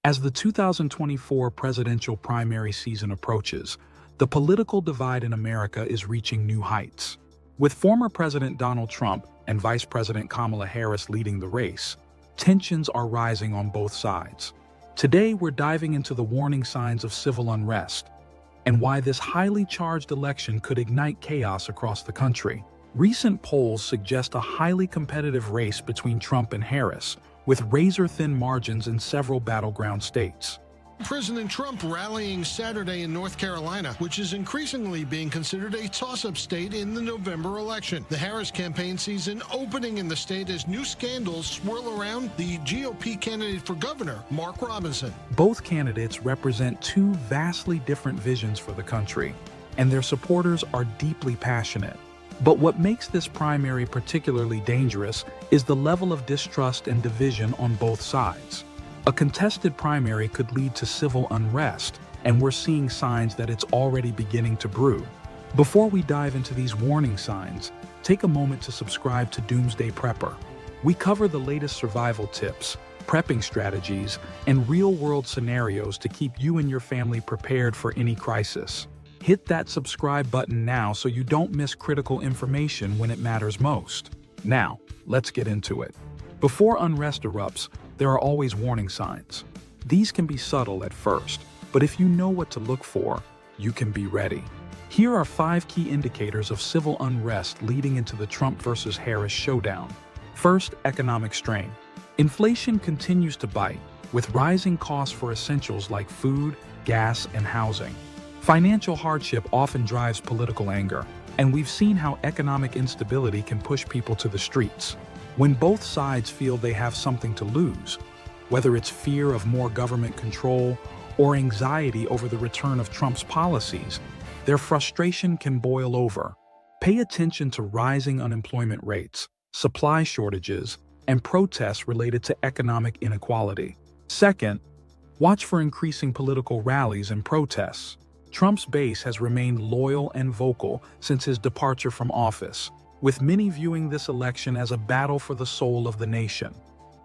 As the 2024 presidential primary season approaches, the political divide in America is reaching new heights. With former President Donald Trump and Vice President Kamala Harris leading the race, tensions are rising on both sides. Today, we're diving into the warning signs of civil unrest and why this highly charged election could ignite chaos across the country. Recent polls suggest a highly competitive race between Trump and Harris, with razor-thin margins in several battleground states. President Trump rallying Saturday in North Carolina, which is increasingly being considered a toss-up state in the November election. The Harris campaign season opening in the state as new scandals swirl around the GOP candidate for governor, Mark Robinson. Both candidates represent two vastly different visions for the country, and their supporters are deeply passionate. But what makes this primary particularly dangerous is the level of distrust and division on both sides. A contested primary could lead to civil unrest, and we're seeing signs that it's already beginning to brew. Before we dive into these warning signs, take a moment to subscribe to Doomsday Prepper. We cover the latest survival tips, prepping strategies, and real-world scenarios to keep you and your family prepared for any crisis. Hit that subscribe button now so you don't miss critical information when it matters most. Now, let's get into it. Before unrest erupts, there are always warning signs. These can be subtle at first, but if you know what to look for, you can be ready. Here are 5 key indicators of civil unrest leading into the Trump versus Harris showdown. First, economic strain. Inflation continues to bite, with rising costs for essentials like food, gas, and housing. Financial hardship often drives political anger, and we've seen how economic instability can push people to the streets. When both sides feel they have something to lose, whether it's fear of more government control or anxiety over the return of Trump's policies, their frustration can boil over. Pay attention to rising unemployment rates, supply shortages, and protests related to economic inequality. Second, watch for increasing political rallies and protests. Trump's base has remained loyal and vocal since his departure from office, with many viewing this election as a battle for the soul of the nation.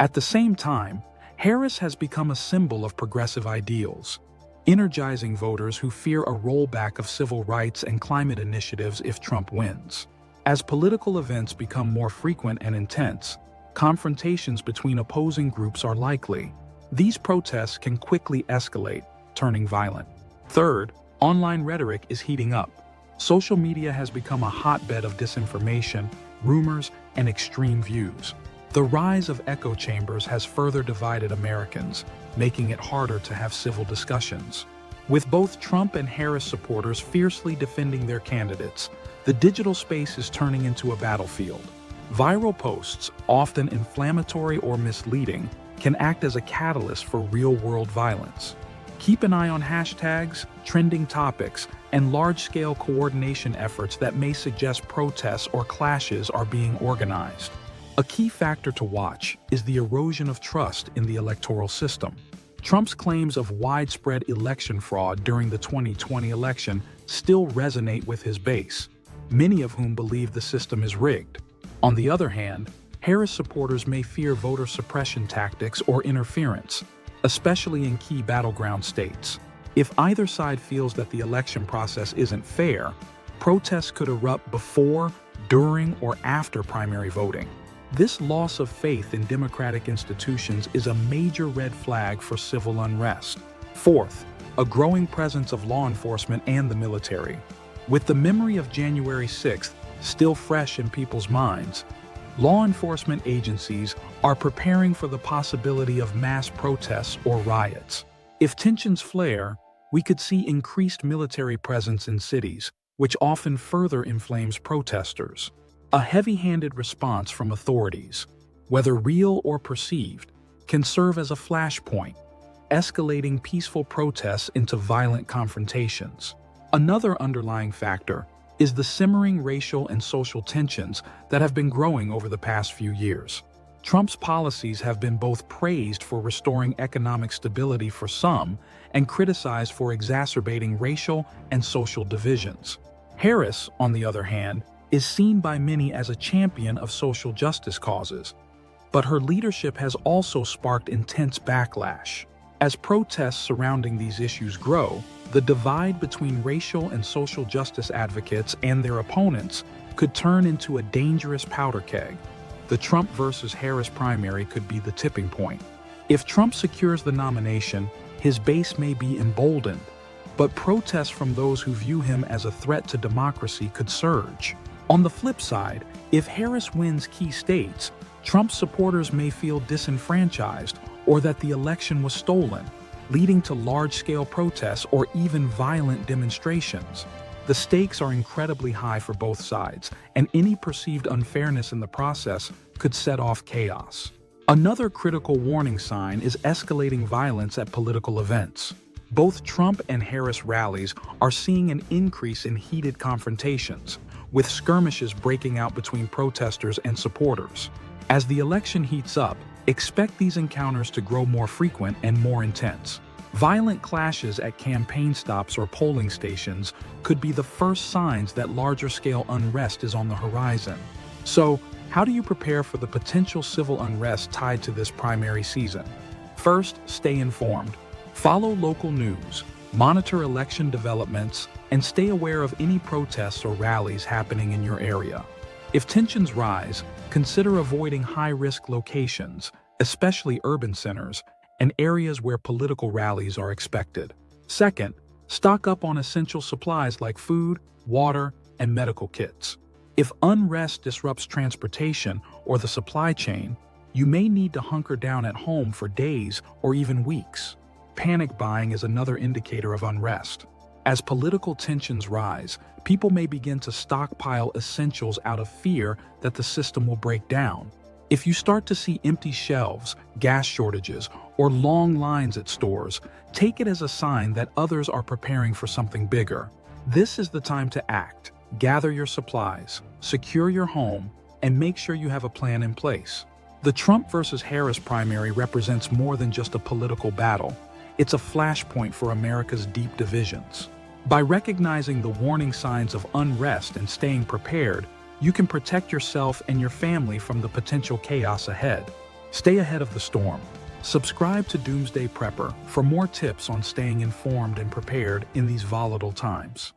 At the same time, Harris has become a symbol of progressive ideals, energizing voters who fear a rollback of civil rights and climate initiatives if Trump wins. As political events become more frequent and intense, confrontations between opposing groups are likely. These protests can quickly escalate, turning violent. Third, online rhetoric is heating up. Social media has become a hotbed of disinformation, rumors, and extreme views. The rise of echo chambers has further divided Americans, making it harder to have civil discussions. With both Trump and Harris supporters fiercely defending their candidates, the digital space is turning into a battlefield. Viral posts, often inflammatory or misleading, can act as a catalyst for real-world violence. Keep an eye on hashtags, trending topics, and large-scale coordination efforts that may suggest protests or clashes are being organized. A key factor to watch is the erosion of trust in the electoral system. Trump's claims of widespread election fraud during the 2020 election still resonate with his base, many of whom believe the system is rigged. On the other hand, Harris supporters may fear voter suppression tactics or interference, especially in key battleground states. If either side feels that the election process isn't fair, protests could erupt before, during, or after primary voting. This loss of faith in democratic institutions is a major red flag for civil unrest. Fourth, a growing presence of law enforcement and the military. With the memory of January 6th still fresh in people's minds, law enforcement agencies are preparing for the possibility of mass protests or riots. If tensions flare, we could see increased military presence in cities, which often further inflames protesters. A heavy-handed response from authorities, whether real or perceived, can serve as a flashpoint, escalating peaceful protests into violent confrontations. Another underlying factor is the simmering racial and social tensions that have been growing over the past few years. Trump's policies have been both praised for restoring economic stability for some and criticized for exacerbating racial and social divisions. Harris, on the other hand, is seen by many as a champion of social justice causes, but her leadership has also sparked intense backlash. As protests surrounding these issues grow, the divide between racial and social justice advocates and their opponents could turn into a dangerous powder keg. The Trump versus Harris primary could be the tipping point. If Trump secures the nomination, his base may be emboldened, but protests from those who view him as a threat to democracy could surge. On the flip side, if Harris wins key states, Trump's supporters may feel disenfranchised or that the election was stolen, leading to large-scale protests or even violent demonstrations. The stakes are incredibly high for both sides, and any perceived unfairness in the process could set off chaos. Another critical warning sign is escalating violence at political events. Both Trump and Harris rallies are seeing an increase in heated confrontations, with skirmishes breaking out between protesters and supporters. As the election heats up, expect these encounters to grow more frequent and more intense. Violent clashes at campaign stops or polling stations could be the first signs that larger-scale unrest is on the horizon. So, how do you prepare for the potential civil unrest tied to this primary season? First, stay informed. Follow local news, monitor election developments, and stay aware of any protests or rallies happening in your area. If tensions rise, consider avoiding high-risk locations, especially urban centers, and areas where political rallies are expected. Second, stock up on essential supplies like food, water, and medical kits. If unrest disrupts transportation or the supply chain, you may need to hunker down at home for days or even weeks. Panic buying is another indicator of unrest. As political tensions rise, people may begin to stockpile essentials out of fear that the system will break down. If you start to see empty shelves, gas shortages, or long lines at stores, take it as a sign that others are preparing for something bigger. This is the time to act. Gather your supplies, secure your home, and make sure you have a plan in place. The Trump versus Harris primary represents more than just a political battle. It's a flashpoint for America's deep divisions. By recognizing the warning signs of unrest and staying prepared, you can protect yourself and your family from the potential chaos ahead. Stay ahead of the storm. Subscribe to Doomsday Prepper for more tips on staying informed and prepared in these volatile times.